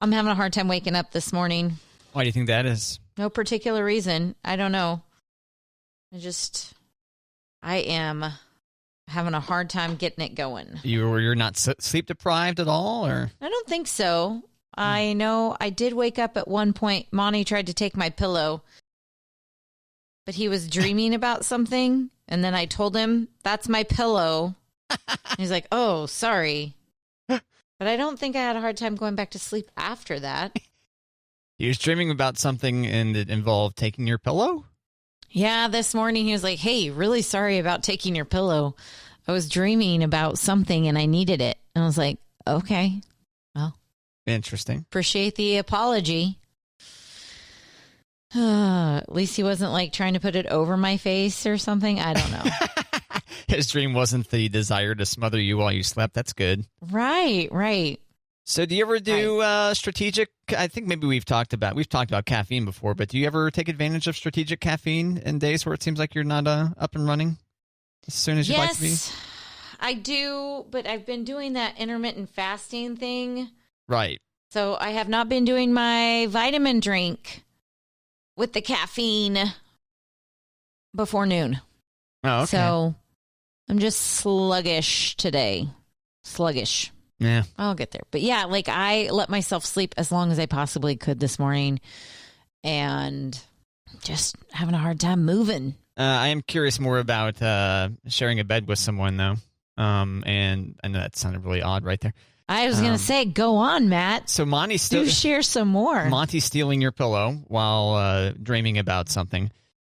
I'm having a hard time waking up this morning. Why do you think that is? No particular reason. I don't know. I am having a hard time getting it going. You're not sleep deprived at all, or? I don't think so. I know I did wake up at one point. Monty tried to take my pillow, but he was dreaming about something. And then I told him, that's my pillow. He's like, oh, sorry. But I don't think I had a hard time going back to sleep after that. He was dreaming about something and it involved taking your pillow? Yeah, this morning he was like, hey, really sorry about taking your pillow. I was dreaming about something and I needed it. And I was like, okay, well. Interesting. Appreciate the apology. At least he wasn't like trying to put it over my face or something. I don't know. His dream wasn't the desire to smother you while you slept. That's good. Right. So do you ever do strategic? I think maybe we've talked about caffeine before, but do you ever take advantage of strategic caffeine in days where it seems like you're not up and running as soon as you'd like to be? Yes, I do, but I've been doing that intermittent fasting thing. Right. So I have not been doing my vitamin drink with the caffeine before noon. Oh, okay. So I'm just sluggish today. Sluggish. Yeah. I'll get there. But yeah, like I let myself sleep as long as I possibly could this morning and just having a hard time moving. I am curious more about sharing a bed with someone, though. And I know that sounded really odd right there. I was going to say, go on, Matt. So Monty's do share some more. Monty's stealing your pillow while dreaming about something.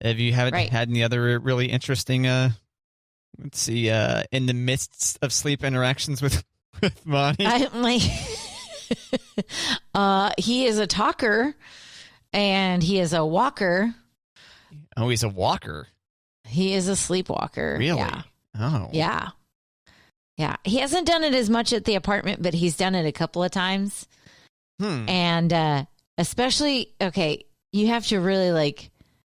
Have you had any other really interesting, in the midst of sleep interactions with Monty? He is a talker and he is a walker. Oh, he's a walker. He is a sleepwalker. Really? Yeah. Oh. Yeah. Yeah. He hasn't done it as much at the apartment, but he's done it a couple of times. And especially, you have to really like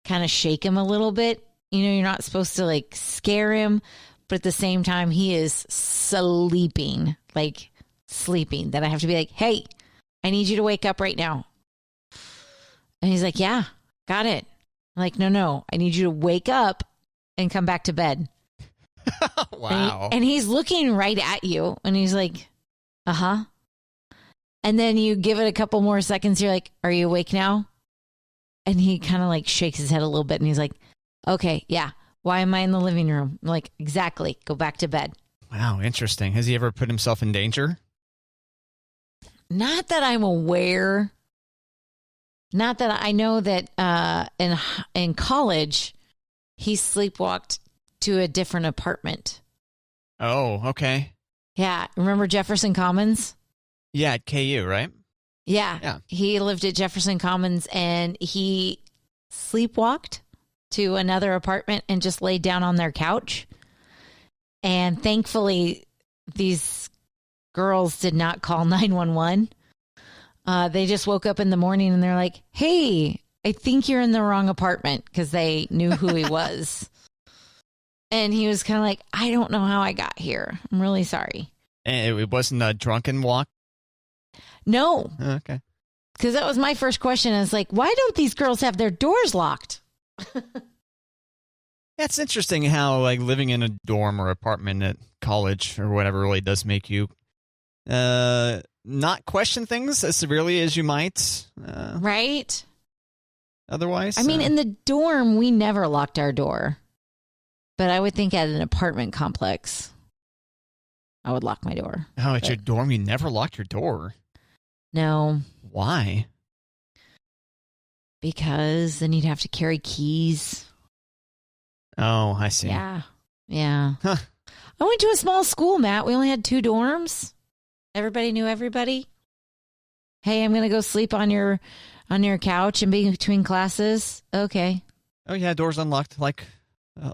kind of shake him a little bit. You know, you're not supposed to like scare him, but at the same time, he is sleeping. That I have to be like, hey, I need you to wake up right now. And he's like, yeah, got it. I'm like, no, I need you to wake up and come back to bed. Wow. And he's looking right at you and he's like, uh-huh. And then you give it a couple more seconds. You're like, are you awake now? And he kind of like shakes his head a little bit and he's like, okay, yeah. Why am I in the living room? I'm like, exactly. Go back to bed. Wow. Interesting. Has he ever put himself in danger? Not that I'm aware. Not that I know that in college, he sleepwalked to a different apartment. Oh, okay. Yeah. Remember Jefferson Commons? Yeah, at KU, right? Yeah. He lived at Jefferson Commons and he sleepwalked to another apartment and just laid down on their couch. And thankfully, these girls did not call 911. They just woke up in the morning and they're like, hey, I think you're in the wrong apartment because they knew who he was. And he was kind of like, I don't know how I got here. I'm really sorry. And it wasn't a drunken walk? No. Okay. Because that was my first question. I was like, why don't these girls have their doors locked? That's interesting how like living in a dorm or apartment at college or whatever really does make you not question things as severely as you might. Right? Otherwise? I mean, in the dorm, we never locked our door. But I would think at an apartment complex, I would lock my door. Oh, at your dorm, you never locked your door? No. Why? Because then you'd have to carry keys. Oh, I see. Yeah. Huh. I went to a small school, Matt. We only had 2 dorms. Everybody knew everybody. Hey, I'm going to go sleep on your couch and be between classes. Okay. Oh, yeah. Doors unlocked like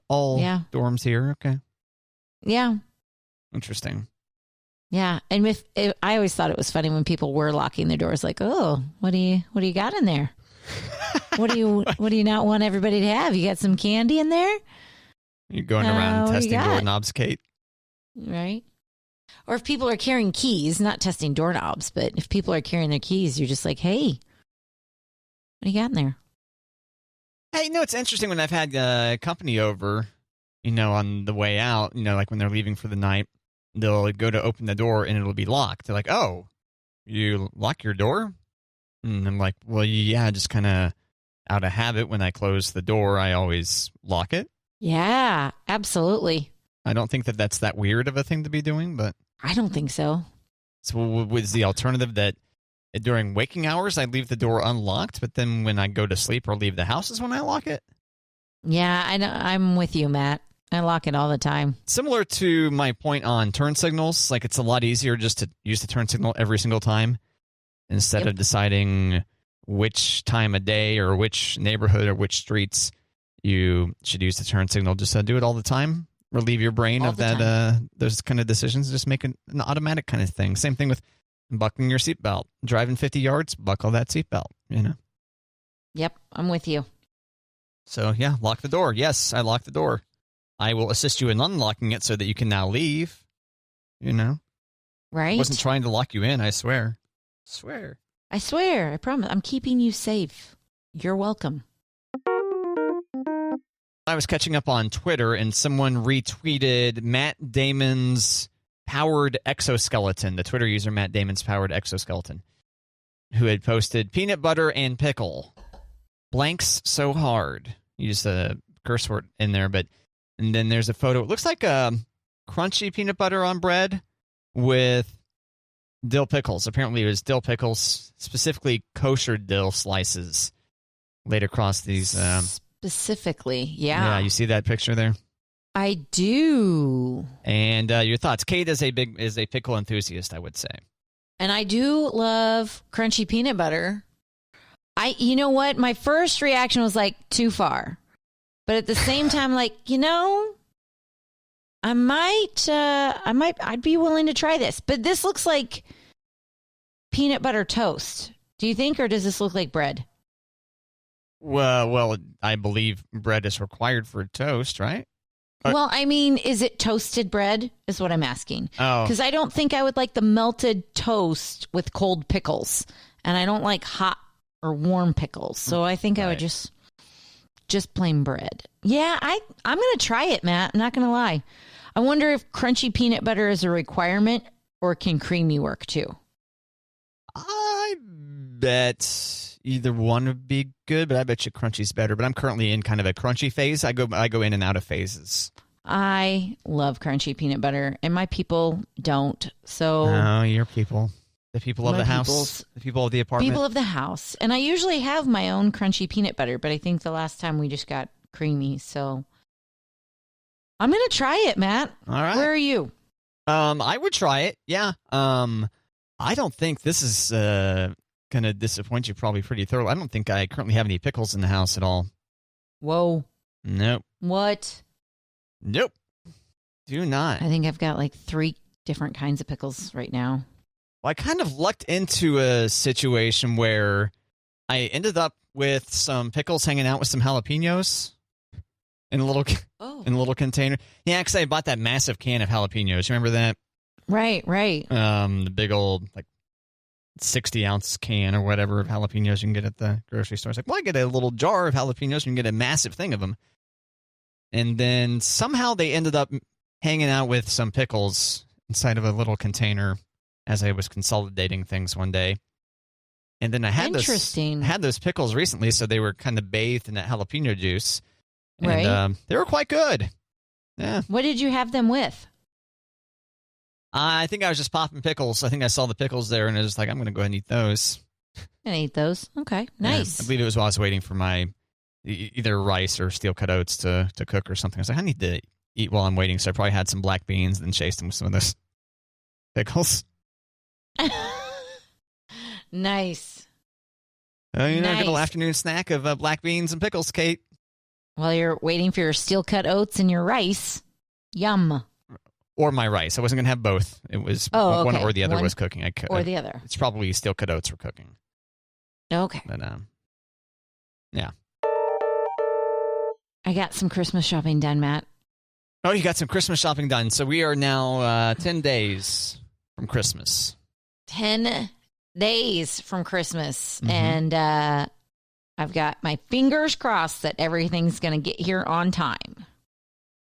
all dorms here. Okay. Yeah. Interesting. Yeah. And I always thought it was funny when people were locking their doors like, oh, what do you got in there? What do you not want everybody to have? You got some candy in there? You're going around testing doorknobs, Kate. Right. Or if people are carrying keys, not testing doorknobs, but if people are carrying their keys, you're just like, hey, what do you got in there? Hey, it's interesting when I've had company over, on the way out, like when they're leaving for the night, they'll go to open the door and it'll be locked. They're like, oh, you lock your door? And I'm like, well, yeah, just kind of out of habit. When I close the door, I always lock it. Yeah, absolutely. I don't think that that's that weird of a thing to be doing, but I don't think so. So was the alternative that during waking hours I leave the door unlocked, but then when I go to sleep or leave the house is when I lock it? Yeah, I'm with you, Matt. I lock it all the time. Similar to my point on turn signals, like it's a lot easier just to use the turn signal every single time instead of deciding which time of day or which neighborhood or which streets you should use the turn signal. Just do it all the time. Relieve your brain all of that those kind of decisions. Just make an automatic kind of thing. Same thing with buckling your seatbelt. Driving 50 yards, buckle that seatbelt, Yep, I'm with you. So, yeah, lock the door. Yes, I lock the door. I will assist you in unlocking it so that you can now leave, Right? I wasn't trying to lock you in, I swear. I swear, I promise. I'm keeping you safe. You're welcome. I was catching up on Twitter and someone retweeted Matt Damon's powered exoskeleton, the Twitter user Matt Damon's powered exoskeleton, who had posted peanut butter and pickle. Blanks so hard. You just curse word in there, and then there's a photo. It looks like a crunchy peanut butter on bread with dill pickles. Apparently it was dill pickles, specifically kosher dill slices laid across these. Specifically, yeah. Yeah, you see that picture there? I do. And your thoughts? Kate is a pickle enthusiast, I would say. And I do love crunchy peanut butter. You know what? My first reaction was like, too far. But at the same time, like, I'd be willing to try this. But this looks like peanut butter toast. Do you think, or does this look like bread? Well, I believe bread is required for toast, right? Well, I mean, is it toasted bread is what I'm asking. Oh. Because I don't think I would like the melted toast with cold pickles. And I don't like hot or warm pickles. So I think I would just plain bread. Yeah, I'm going to try it, Matt. I'm not going to lie. I wonder if crunchy peanut butter is a requirement or can creamy work too? I bet either one would be good, but I bet you crunchy's better. But I'm currently in kind of a crunchy phase. I go in and out of phases. I love crunchy peanut butter, and my people don't. So no, your people. The people of the house, the people of the apartment. People of the house. And I usually have my own crunchy peanut butter, but I think the last time we just got creamy. So I'm going to try it, Matt. All right. Where are you? I would try it. Yeah. I don't think this is going to disappoint you probably pretty thoroughly. I don't think I currently have any pickles in the house at all. Whoa. Nope. What? Nope. Do not. I think I've got like 3 different kinds of pickles right now. Well, I kind of lucked into a situation where I ended up with some pickles hanging out with some jalapenos in a little container. Yeah, because I bought that massive can of jalapenos. Remember that? Right. The big old 60-ounce can or whatever of jalapenos you can get at the grocery store. It's like, well, I get a little jar of jalapenos. You can get a massive thing of them. And then somehow they ended up hanging out with some pickles inside of a little container as I was consolidating things one day. And then I had those pickles recently, so they were kind of bathed in that jalapeno juice. And right. They were quite good. Yeah. What did you have them with? I think I was just popping pickles. I think I saw the pickles there, and I was like, I'm going to go ahead and eat those. And eat those. Okay, nice. Yeah, I believe it was while I was waiting for my either rice or steel-cut oats to cook or something. I was like, I need to eat while I'm waiting, so I probably had some black beans and chased them with some of those pickles. Nice. Nice. A little afternoon snack of black beans and pickles, Kate. While you're waiting for your steel-cut oats and your rice. Yum. Or my rice. I wasn't going to have both. It was one or the other was cooking. The other. It's probably steel-cut oats for cooking. Okay. But, yeah. I got some Christmas shopping done, Matt. Oh, you got some Christmas shopping done. So we are now 10 days from Christmas. 10 days from Christmas. Mm-hmm. And I've got my fingers crossed that everything's going to get here on time.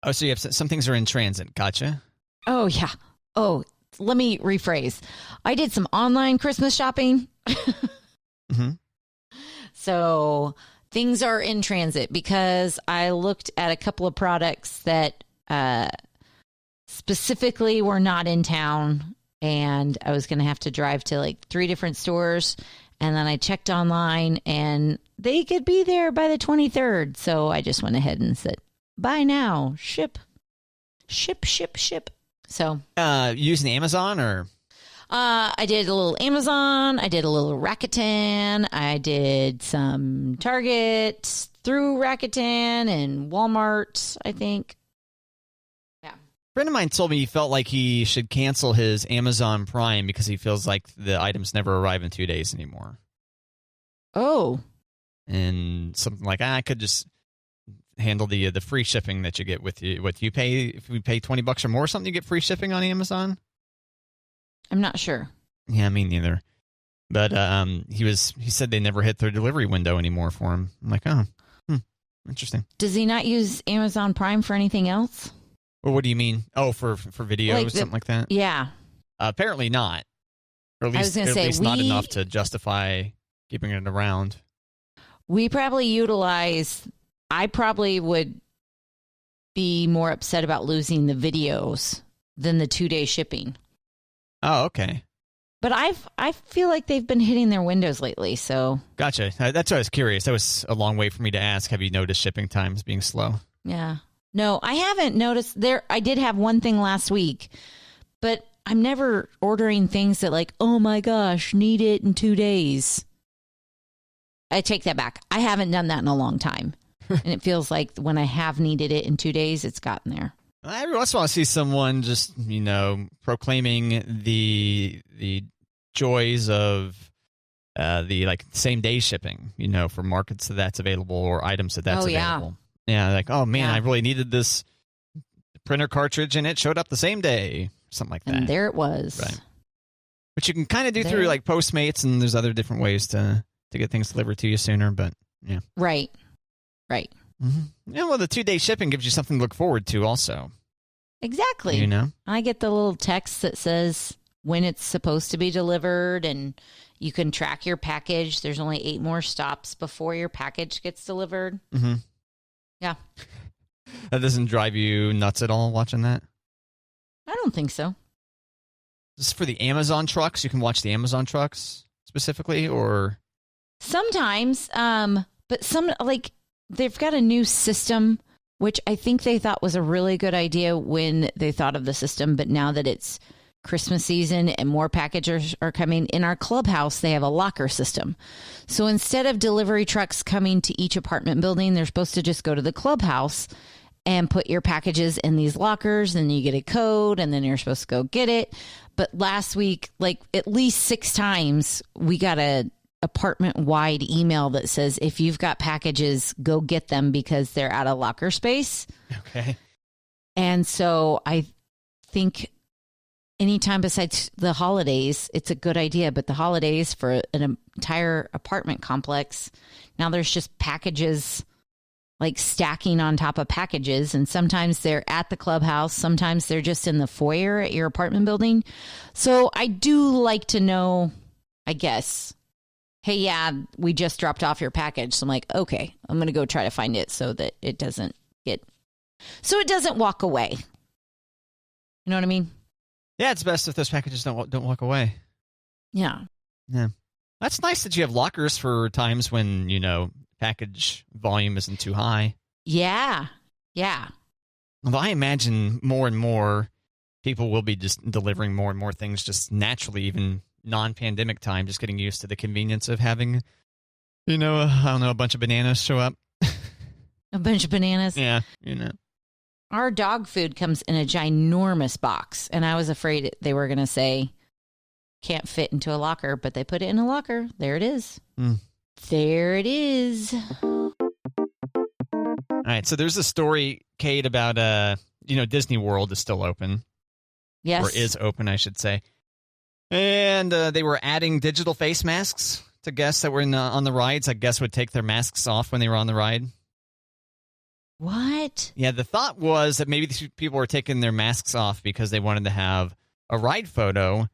Oh, so you have some things are in transit. Gotcha. Oh, yeah. Oh, let me rephrase. I did some online Christmas shopping. Mm-hmm. So things are in transit because I looked at a couple of products that specifically were not in town, and I was going to have to drive to like 3 different stores. And then I checked online and they could be there by the 23rd. So I just went ahead and said, buy now, ship. So, using Amazon or? I did a little Amazon. I did a little Rakuten. I did some Target through Rakuten and Walmart, I think. Yeah. A friend of mine told me he felt like he should cancel his Amazon Prime because he feels like the items never arrive in 2 days anymore. Oh. And something like, I could just handle the free shipping that you get with you. What you pay, if we pay $20 or more or something, you get free shipping on Amazon? I'm not sure. Yeah, me neither. But he said they never hit their delivery window anymore for him. I'm like, oh, interesting. Does he not use Amazon Prime for anything else? Well, what do you mean? Oh, for videos, like something like that? Yeah. Apparently not. Or at least not enough to justify keeping it around. We probably I probably would be more upset about losing the videos than the 2-day shipping. Oh, okay. But I feel like they've been hitting their windows lately, so. Gotcha. That's why I was curious. That was a long way for me to ask. Have you noticed shipping times being slow? Yeah. No, I haven't noticed. I did have one thing last week, but I'm never ordering things that like, oh my gosh, need it in 2 days. I take that back. I haven't done that in a long time. And it feels like when I have needed it in 2 days, it's gotten there. Every once in a while I see someone just, proclaiming the joys of the like same day shipping, for markets that's available or items that's available. Yeah, like, oh man, I really needed this printer cartridge and it showed up the same day. Something like that. And there it was. Right. Which you can kind of do through like Postmates, and there's other different ways to get things delivered to you sooner, but yeah. Right. Mm-hmm. Yeah, well, the 2-day shipping gives you something to look forward to also. Exactly. I get the little text that says when it's supposed to be delivered, and you can track your package. There's only 8 more stops before your package gets delivered. Mm-hmm. Yeah. That doesn't drive you nuts at all watching that? I don't think so. This is for the Amazon trucks. You can watch the Amazon trucks specifically, or? Sometimes, but they've got a new system, which I think they thought was a really good idea when they thought of the system. But now that it's Christmas season and more packages are coming, in our clubhouse, they have a locker system. So instead of delivery trucks coming to each apartment building, they're supposed to just go to the clubhouse and put your packages in these lockers, and you get a code, and then you're supposed to go get it. But last week, like at least 6 times, we got a apartment-wide email that says, if you've got packages, go get them because they're out of locker space. Okay. And so I think anytime besides the holidays, it's a good idea. But the holidays for an entire apartment complex, now there's just packages like stacking on top of packages. And sometimes they're at the clubhouse. Sometimes they're just in the foyer at your apartment building. So I do like to know, I guess, hey, yeah, we just dropped off your package. So I'm like, okay, I'm going to go try to find it so that it doesn't walk away. You know what I mean? Yeah, it's best if those packages don't walk away. Yeah. Yeah. That's nice that you have lockers for times when, package volume isn't too high. Yeah. Yeah. Although I imagine more and more people will be just delivering more and more things just naturally, even non-pandemic time, just getting used to the convenience of having, a bunch of bananas show up. A bunch of bananas? Yeah, Our dog food comes in a ginormous box, and I was afraid they were going to say can't fit into a locker, but they put it in a locker. There it is. There it is. All right, so there's a story, Kate, about Disney World is still open. Yes. Or is open, I should say. And they were adding digital face masks to guests that were on the rides. I guess would take their masks off when they were on the ride. What? Yeah, the thought was that maybe these people were taking their masks off because they wanted to have a ride photo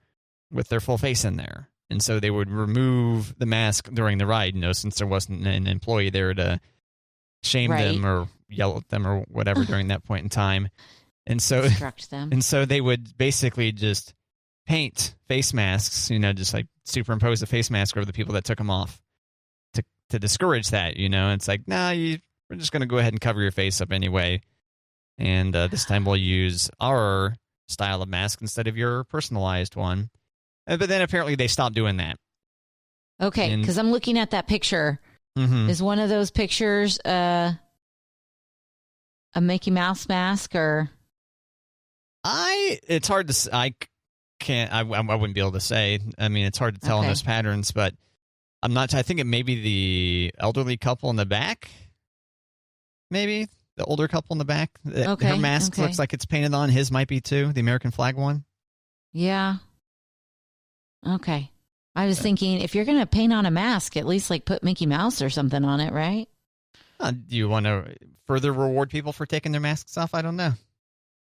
with their full face in there. And so they would remove the mask during the ride, since there wasn't an employee there to shame them or yell at them or whatever during that point in time. And so instruct them. And so they would basically just paint face masks, just like superimpose a face mask over the people that took them off to discourage that, It's like, we're just going to go ahead and cover your face up anyway. And this time we'll use our style of mask instead of your personalized one. But then apparently they stopped doing that. Okay, because I'm looking at that picture. Mm-hmm. Is one of those pictures a Mickey Mouse mask or? It's hard to. I wouldn't be able to say. I mean, it's hard to tell in those patterns, but I'm not. I think it may be the elderly couple in the back. Maybe the older couple in the back. Her mask looks like it's painted on. His might be too. The American flag one. Yeah. Okay. I was thinking if you're going to paint on a mask, at least like put Mickey Mouse or something on it, right? Do you want to further reward people for taking their masks off? I don't know.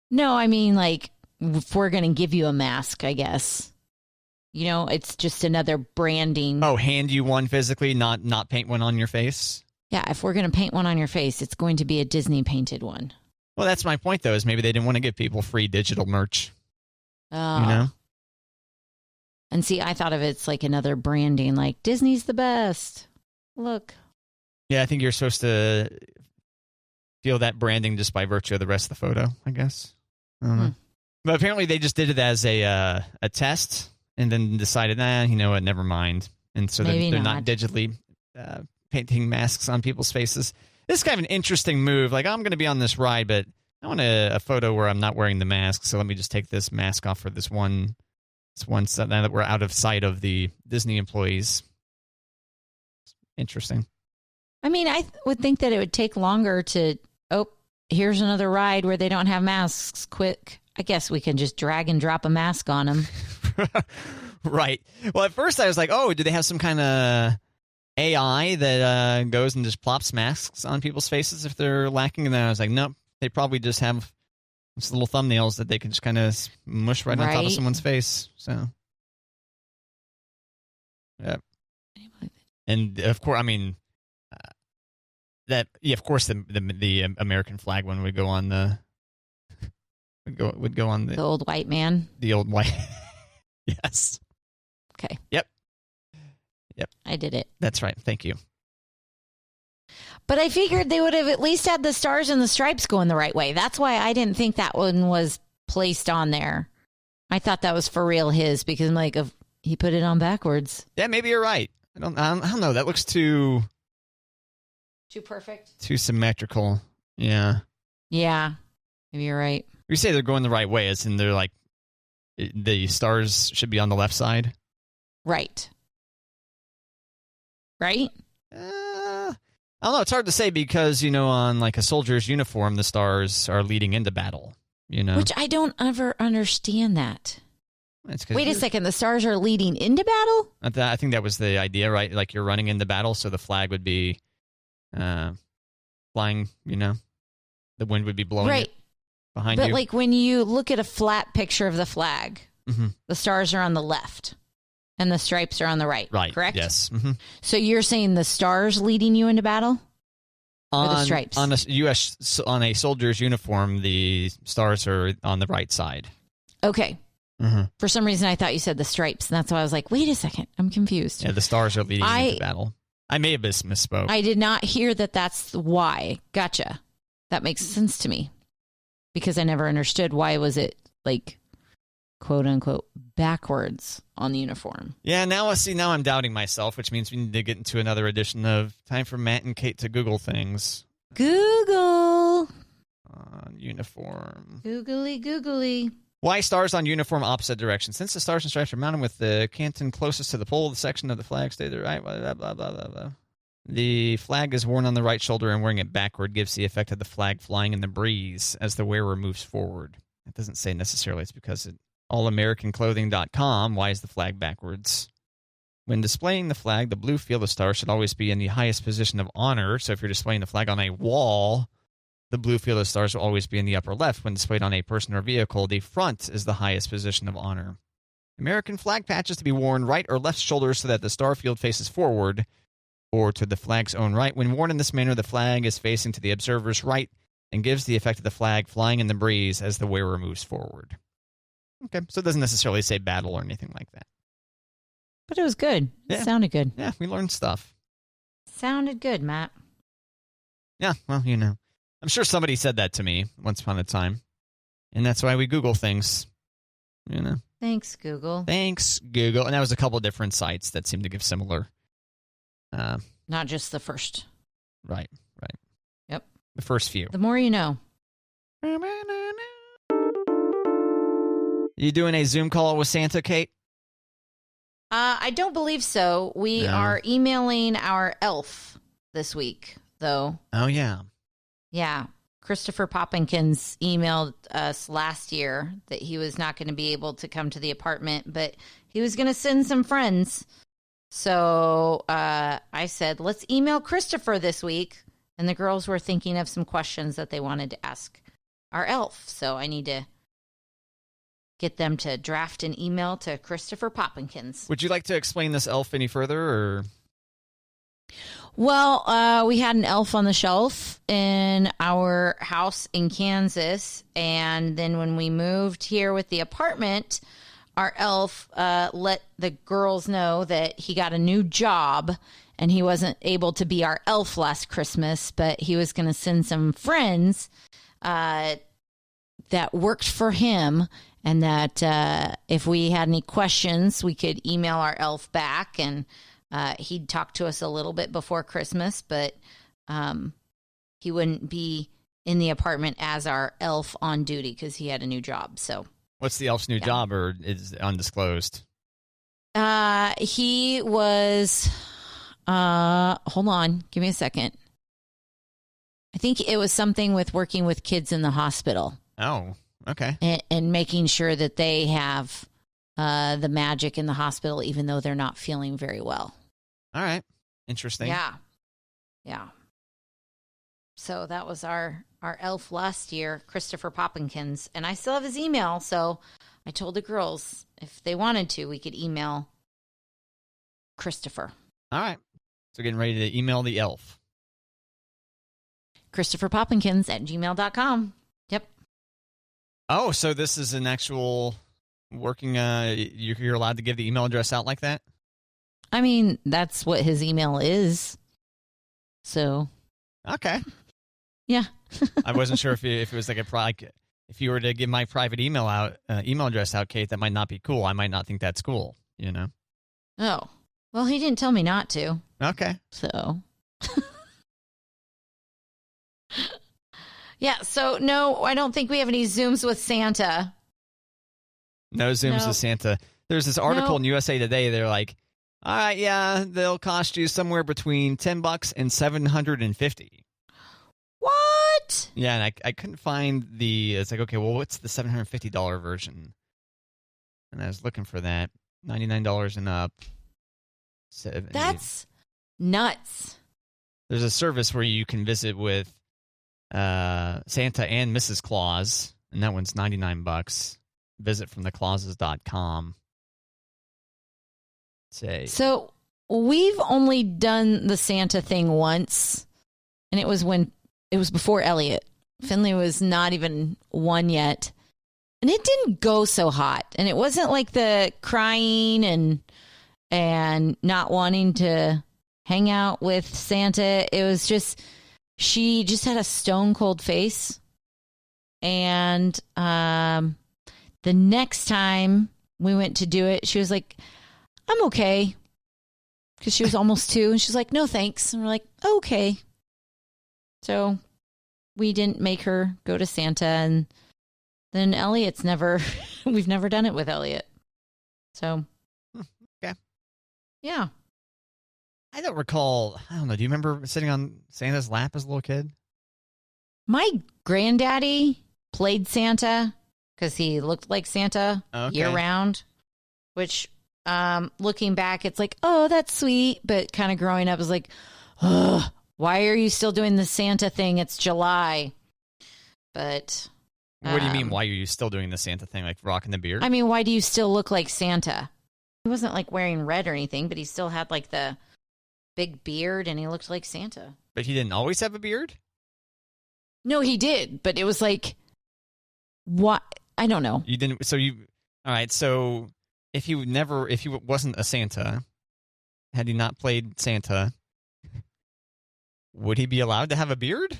No, I mean, like, if we're going to give you a mask, I guess. It's just another branding. Oh, hand you one physically, not paint one on your face? Yeah, if we're going to paint one on your face, it's going to be a Disney painted one. Well, that's my point, though, is maybe they didn't want to give people free digital merch. And see, I thought of it's like another branding, like Disney's the best. Look. Yeah, I think you're supposed to feel that branding just by virtue of the rest of the photo, I guess. I don't know. But apparently they just did it as a test and then decided, what, never mind. And so they're not digitally painting masks on people's faces. This is kind of an interesting move. Like, I'm going to be on this ride, but I want a photo where I'm not wearing the mask, so let me just take this mask off for this one set now that we're out of sight of the Disney employees. Interesting. I mean, I would think that it would take longer to, here's another ride where they don't have masks. Quick. I guess we can just drag and drop a mask on them. Right. Well, at first I was like, do they have some kind of AI that goes and just plops masks on people's faces if they're lacking? And then I was like, nope, they probably just have these little thumbnails that they can just kind of mush right on top of someone's face. So, yeah. And of course, I mean, of course, the American flag one would go on the would go on the old white man. The old white. Yes. Okay. Yep. I did it. That's right. Thank you. But I figured they would have at least had the stars and the stripes going the right way. That's why I didn't think that one was placed on there. I thought that was for real his because I'm like, he put it on backwards. Yeah, maybe you're right. I don't know. That looks too perfect. Too symmetrical. Yeah. Yeah. Maybe you're right. You say they're going the right way, as in they're like the stars should be on the left side. Right. Right? I don't know. It's hard to say because, on like a soldier's uniform, the stars are leading into battle, Which I don't ever understand that. Wait a second. The stars are leading into battle? I think that was the idea, right? Like you're running into battle, so the flag would be flying, the wind would be blowing it behind you. But like when you look at a flat picture of the flag, the stars are on the left. And the stripes are on the right, correct? Yes. Mm-hmm. So you're saying the stars leading you into battle? Or the stripes? On a soldier's uniform, the stars are on the right side. Okay. Mm-hmm. For some reason, I thought you said the stripes. And that's why I was like, wait a second. I'm confused. Yeah, the stars are leading into battle. I may have misspoke. I did not hear that that's why. Gotcha. That makes sense to me. Because I never understood why was it like, quote unquote, backwards on the uniform. Yeah, now I'm doubting myself, which means we need to get into another edition of Time for Matt and Kate to Google things. Google! Uniform. Googly. Why stars on uniform opposite direction? Since the stars and stripes are mounted with the canton closest to the pole of the section of the flag, stay the right, blah, blah, blah, blah, blah. The flag is worn on the right shoulder, and wearing it backward gives the effect of the flag flying in the breeze as the wearer moves forward. It doesn't say necessarily it's because allamericanclothing.com, why is the flag backwards? When displaying the flag, the blue field of stars should always be in the highest position of honor. So if you're displaying the flag on a wall, the blue field of stars will always be in the upper left. When displayed on a person or vehicle, the front is the highest position of honor. American flag patch is to be worn right or left shoulder so that the star field faces forward or to the flag's own right. When worn in this manner, the flag is facing to the observer's right and gives the effect of the flag flying in the breeze as the wearer moves forward. Okay, so it doesn't necessarily say battle or anything like that. But it was good. Yeah. It sounded good. Yeah, we learned stuff. Sounded good, Matt. Yeah, well, I'm sure somebody said that to me once upon a time. And that's why we Google things. Thanks, Google. Thanks, Google. And that was a couple of different sites that seemed to give similar. Not just the first. Right. Yep. The first few. The more you know. You doing a Zoom call with Santa, Kate? I don't believe so. We are emailing our elf this week, though. Oh, yeah. Yeah. Christopher Poppinkins emailed us last year that he was not going to be able to come to the apartment, but he was going to send some friends. So I said, let's email Christopher this week. And the girls were thinking of some questions that they wanted to ask our elf. So I need to get them to draft an email to Christopher Poppinkins. Would you like to explain this elf any further, or? Well, we had an elf on the shelf in our house in Kansas, and then when we moved here with the apartment, our elf let the girls know that he got a new job, and he wasn't able to be our elf last Christmas, but he was going to send some friends that worked for him, and that if we had any questions, we could email our elf back, and he'd talk to us a little bit before Christmas, but he wouldn't be in the apartment as our elf on duty because he had a new job. So, what's the elf's new job, or is it undisclosed? He was. Hold on, give me a second. I think it was something with working with kids in the hospital. Oh, okay. And making sure that they have the magic in the hospital, even though they're not feeling very well. All right. Interesting. Yeah. So that was our elf last year, Christopher Poppinkins. And I still have his email, so I told the girls if they wanted to, we could email Christopher. All right. So getting ready to email the elf. ChristopherPoppinkins@gmail.com. Yep. Oh, so this is an actual working, you're allowed to give the email address out like that? I mean, that's what his email is. So. Okay. Yeah. I wasn't sure if it was like if you were to give my private email address out, Kate, that might not be cool. I might not think that's cool, Oh. Well, he didn't tell me not to. Okay. So. Yeah, so no, I don't think we have any Zooms with Santa. No Zooms with Santa. There's this article in USA Today. They're like, all right, yeah, they'll cost you somewhere between $10 and $750. What? Yeah, and I couldn't find it's like, okay, well, what's the $750 version? And I was looking for that. $99 and up. 70. That's nuts. There's a service where you can visit with Santa and Mrs. Claus, and that one's $99. Visit from theclauses.com. So we've only done the Santa thing once, and it was before Elliot. Finley was not even one yet, and it didn't go so hot. And it wasn't like the crying and not wanting to hang out with Santa. It was just she just had a stone cold face, and the next time we went to do it, she was like, I'm okay. Because she was almost 2. And she's like, no, thanks. And we're like, okay. So we didn't make her go to Santa. And then we've never done it with Elliot. So. Okay. Yeah. I don't recall. I don't know. Do you remember sitting on Santa's lap as a little kid? My granddaddy played Santa because he looked like Santa year round, which looking back, it's like, oh, that's sweet. But kind of growing up is like, oh, why are you still doing the Santa thing? It's July. But what do you mean? Why are you still doing the Santa thing, like rocking the beard? I mean, why do you still look like Santa? He wasn't like wearing red or anything, but he still had like the big beard and he looked like Santa. But he didn't always have a beard? No, he did. But it was like, what? I don't know. You didn't. So all right. So if he wasn't a Santa, had he not played Santa, would he be allowed to have a beard?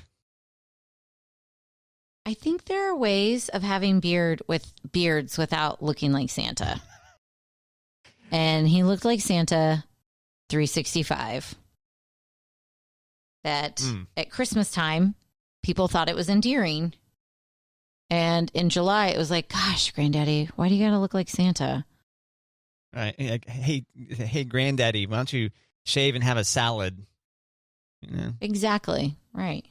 I think there are ways of having beards without looking like Santa. And he looked like Santa 365. That at Christmas time, people thought it was endearing. And in July, it was like, gosh, Granddaddy, why do you got to look like Santa? Right. Hey, Granddaddy, why don't you shave and have a salad? You know? Exactly. Right.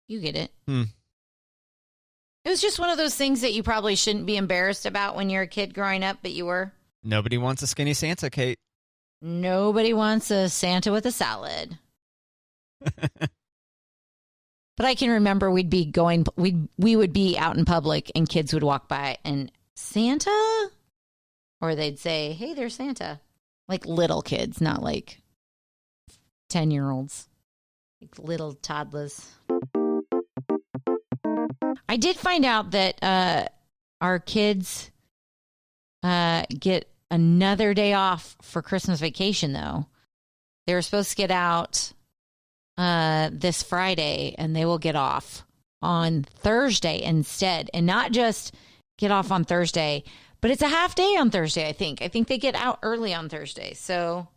You get it. It was just one of those things that you probably shouldn't be embarrassed about when you're a kid growing up, but you were. Nobody wants a skinny Santa, Kate. Nobody wants a Santa with a salad. But I can remember we would be out in public and kids would walk by and Santa? Or they'd say, hey, there's Santa. Like little kids, not like 10-year-olds. Like little toddlers. I did find out that our kids get another day off for Christmas vacation, though. They were supposed to get out this Friday, and they will get off on Thursday instead. And not just get off on Thursday, but it's a half day on Thursday, I think. I think they get out early on Thursday. So,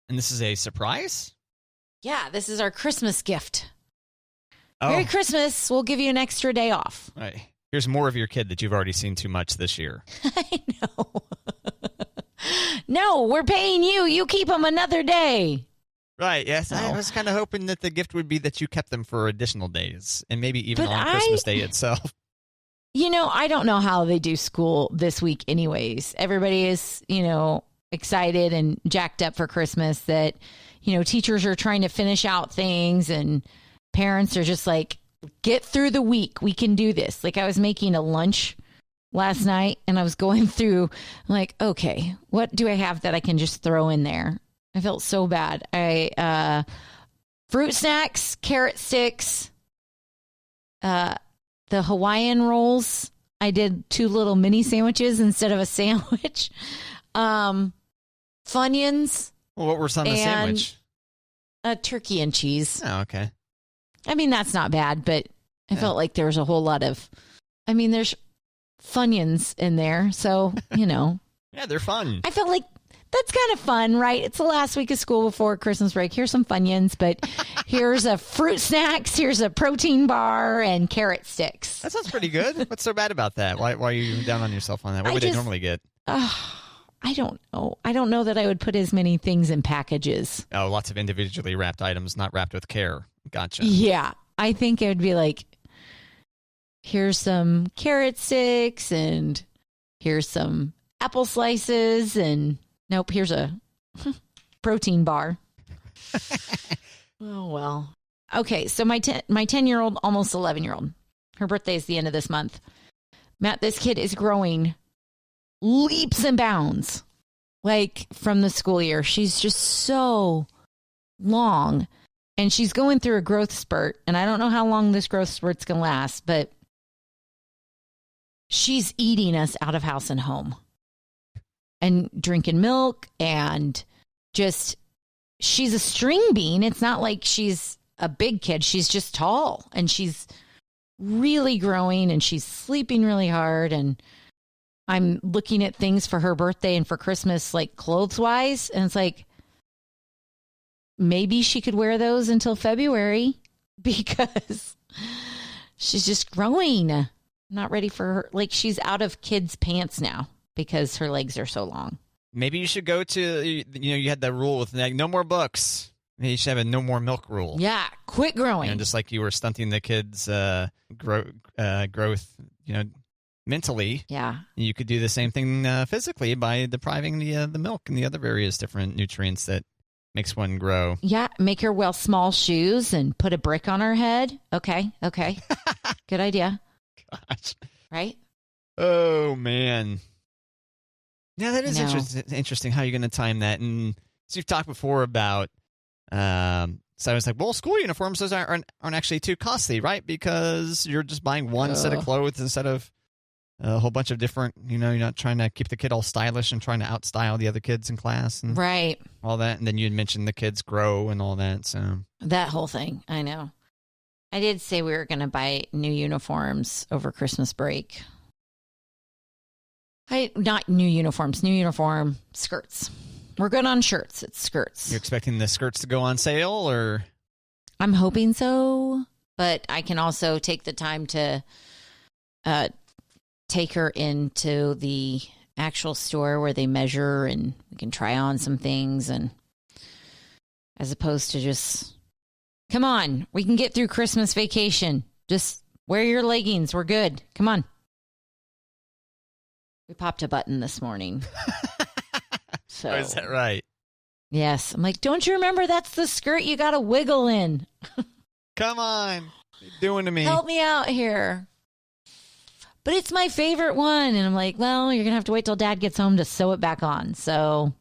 and this is a surprise? Yeah, this is our Christmas gift. Oh. Merry Christmas. We'll give you an extra day off. All right. Here's more of your kid that you've already seen too much this year. I know. No, we're paying you. You keep them another day. Right, yes. I was kind of hoping that the gift would be that you kept them for additional days and maybe even on Christmas Day itself. You know, I don't know how they do school this week anyways. Everybody is, excited and jacked up for Christmas that, teachers are trying to finish out things and parents are just like, get through the week. We can do this. Like I was making a lunch last night and I was going through like, okay, what do I have that I can just throw in there? I felt so bad. Fruit snacks, carrot sticks, the Hawaiian rolls. I did 2 little mini sandwiches instead of a sandwich. Funyuns. Well, what were some of the sandwich? A turkey and cheese. Oh, okay. I mean, that's not bad, but I felt like there was a whole lot of, there's Funyuns in there. So, Yeah, they're fun. I felt like that's kind of fun, right? It's the last week of school before Christmas break. Here's some Funyuns, but here's a fruit snacks, here's a protein bar, and carrot sticks. That sounds pretty good. What's so bad about that? Why are you down on yourself on that? What would they normally get? I don't know. I don't know that I would put as many things in packages. Oh, lots of individually wrapped items, not wrapped with care. Gotcha. Yeah. I think it would be like, here's some carrot sticks and here's some apple slices and nope, here's a protein bar. Oh, well. Okay, so my 10-year-old, almost 11-year-old, her birthday is the end of this month. Matt, this kid is growing leaps and bounds, like from the school year. She's just so long, and she's going through a growth spurt, and I don't know how long this growth spurt's going to last, but she's eating us out of house and home and drinking milk and just, she's a string bean. It's not like she's a big kid. She's just tall, and she's really growing, and she's sleeping really hard, and I'm looking at things for her birthday and for Christmas, like clothes-wise, and it's like, maybe she could wear those until February because she's just growing. Not ready for her. Like, she's out of kids' pants now because her legs are so long. Maybe you should go to, you had that rule with no more books. They should have a no more milk rule. Yeah, quit growing. Just like you were stunting the kids' growth, mentally. Yeah. You could do the same thing physically by depriving the milk and the other various different nutrients that makes one grow. Yeah, make her wear small shoes and put a brick on her head. Okay. Good idea. Gosh. Right? Oh, man. Yeah, that is interesting how you're going to time that. And so you've talked before about, so I was like, well, school uniforms, those aren't actually too costly, right? Because you're just buying one set of clothes instead of a whole bunch of different, you're not trying to keep the kid all stylish and trying to outstyle the other kids in class. And right. All that. And then you had mentioned the kids grow and all that. So that whole thing. I know. I did say we were going to buy new uniforms over Christmas break. Not new uniforms, new uniform skirts. We're good on shirts. It's skirts. You're expecting the skirts to go on sale, or? I'm hoping so, but I can also take the time to take her into the actual store where they measure and we can try on some things, and as opposed to just, come on, we can get through Christmas vacation. Just wear your leggings. We're good. Come on. We popped a button this morning. So, oh, is that right? Yes. I'm like, don't you remember that's the skirt you got to wiggle in? Come on. What are you doing to me? Help me out here. But it's my favorite one. And I'm like, well, you're going to have to wait till Dad gets home to sew it back on. So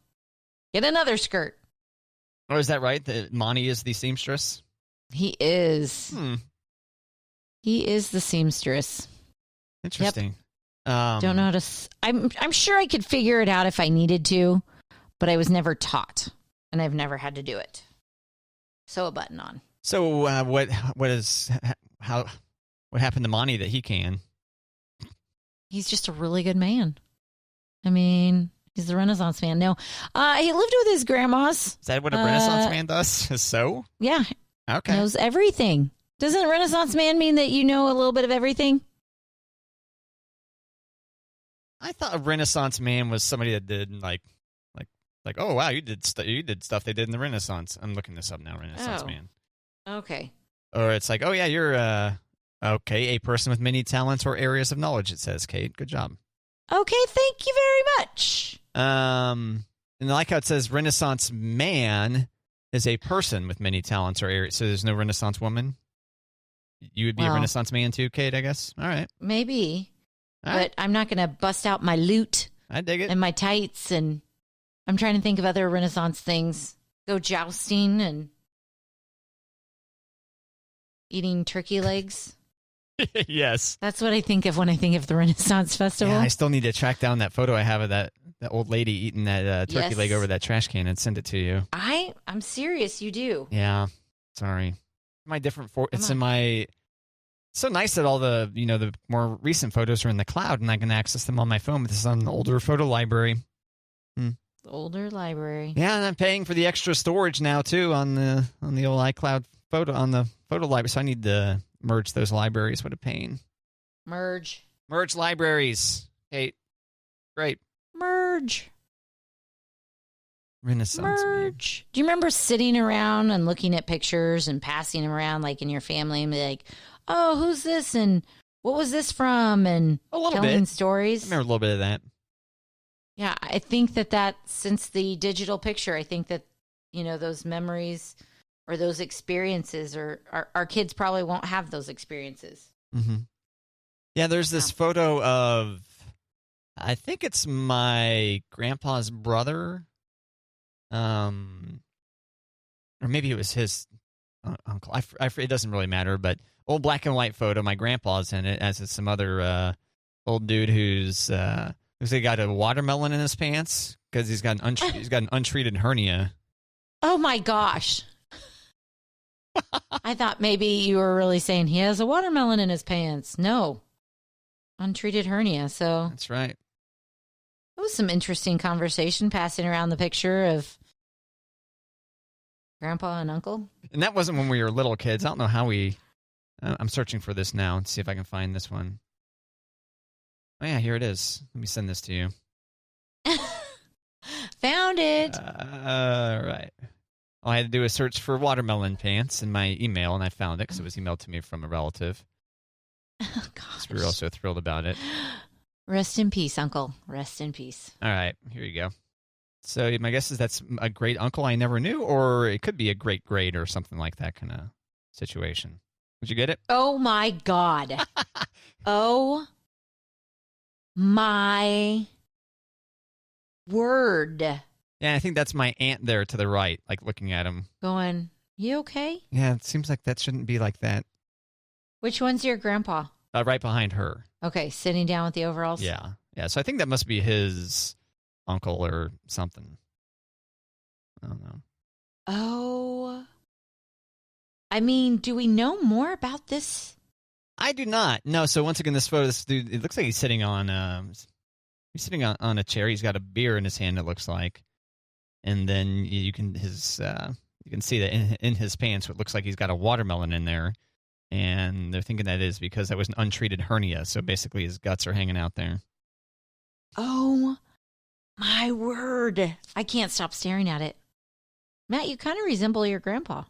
get another skirt. Oh, is that right? That Monty is the seamstress? He is. He is the seamstress. Interesting. Yep. Don't know how to. I'm sure I could figure it out if I needed to, but I was never taught, and I've never had to do it. Sew a button on. So what happened to Monty that he can? He's just a really good man. I mean, he's the Renaissance man. No, he lived with his grandmas. Is that what a Renaissance man does? Is sew? Yeah. Okay. Knows everything. Doesn't a Renaissance man mean that you know a little bit of everything? I thought a Renaissance man was somebody that did like, oh wow, you did stuff they did in the Renaissance. I'm looking this up now, Renaissance man. Okay. Or it's like, oh yeah, you're a person with many talents or areas of knowledge. It says, Kate, good job. Okay, thank you very much. And I like how it says Renaissance man is a person with many talents or areas. So there's no Renaissance woman. You would be a Renaissance man too, Kate, I guess. All right. Maybe. All but right. I'm not going to bust out my lute. I dig it. And my tights. And I'm trying to think of other Renaissance things. Go jousting and eating turkey legs. Yes. That's what I think of when I think of the Renaissance Festival. Yeah, I still need to track down that photo I have of that old lady eating that turkey leg over that trash can and send it to you. I'm serious. You do. Yeah. Sorry. My different it's in my. It's so nice that all the the more recent photos are in the cloud and I can access them on my phone. This is on the older photo library. The older library. Yeah, and I'm paying for the extra storage now too on the old iCloud photo on the photo library. So I need to merge those libraries. What a pain. Merge libraries. Hey, great. Merge. Renaissance. Merge. Do you remember sitting around and looking at pictures and passing them around like in your family and be like, oh, who's this and what was this from? And telling stories. I remember a little bit of that. Yeah, I think that since the digital picture, I think that, those memories or those experiences or our kids probably won't have those experiences. Mm-hmm. Yeah, there's this photo of, I think it's my grandpa's brother. Or maybe it was his uncle. It doesn't really matter, but old black and white photo. My grandpa's in it, as is some other old dude who's got a watermelon in his pants because he's got an untreated hernia. Oh my gosh! I thought maybe you were really saying he has a watermelon in his pants. No, untreated hernia. So that's right. It was some interesting conversation passing around the picture of Grandpa and Uncle. And that wasn't when we were little kids. I don't know how we... I'm searching for this now and see if I can find this one. Oh, yeah, here it is. Let me send this to you. Found it. All right. all I had to do was search for watermelon pants in my email, and I found it because it was emailed to me from a relative. Oh, gosh. So we were also thrilled about it. Rest in peace, Uncle. Rest in peace. All right, here you go. So my guess is that's a great uncle I never knew, or it could be a great great or something like that kind of situation. Did you get it? Oh, my God. Oh, my word. Yeah, I think that's my aunt there to the right, like looking at him. Going, you okay? Yeah, it seems like that shouldn't be like that. Which one's your grandpa? Right behind her. Okay, sitting down with the overalls? Yeah. So I think that must be his uncle or something. I don't know. Oh. I mean, do we know more about this? I do not. No, so once again, this photo, this dude, it looks like he's sitting on a chair. He's got a beer in his hand, it looks like. And then you can see that in his pants, it looks like he's got a watermelon in there. And they're thinking that is because that was an untreated hernia. So basically his guts are hanging out there. Oh, my word. I can't stop staring at it. Matt, you kind of resemble your grandpa.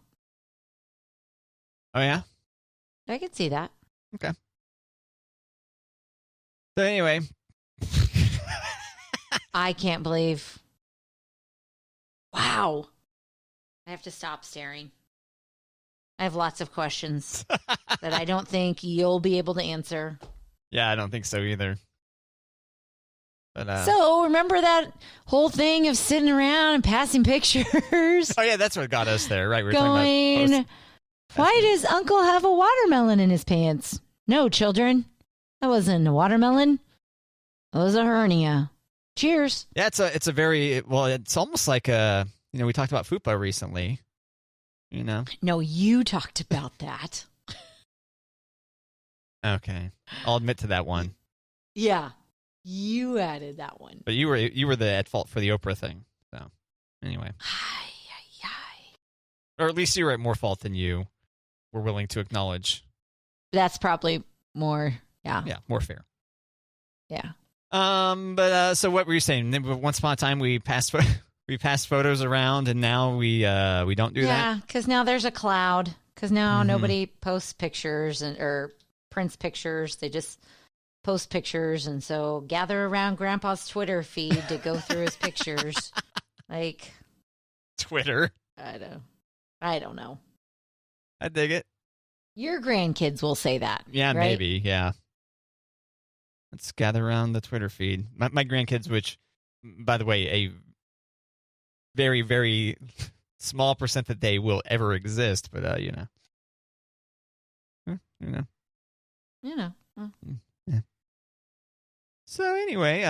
Oh, yeah? I can see that. Okay. So anyway. I can't believe. Wow. I have to stop staring. I have lots of questions that I don't think you'll be able to answer. Yeah, I don't think so either. But, so remember that whole thing of sitting around and passing pictures? Oh, yeah, that's what got us there, right? We're talking about why does Uncle have a watermelon in his pants? No, children. That wasn't a watermelon. It was a hernia. Cheers. Yeah, it's a very, well, it's almost like we talked about fupa recently. No, you talked about that. Okay. I'll admit to that one. Yeah. You added that one. But you were at fault for the Oprah thing. So, anyway. Or at least you were at more fault than you were willing to acknowledge. That's probably more, yeah. Yeah, more fair. Yeah. But so what were you saying? Once upon a time we passed photos around, and now we don't do that? Yeah, because now there's a cloud. Because now nobody posts pictures or prints pictures. They just post pictures. And so gather around Grandpa's Twitter feed to go through his pictures. Like. Twitter? I don't know. I dig it. Your grandkids will say that. Yeah, right? Maybe. Yeah. Let's gather around the Twitter feed. My grandkids, which, by the way, a very, very small percent that they will ever exist, but Yeah. So anyway,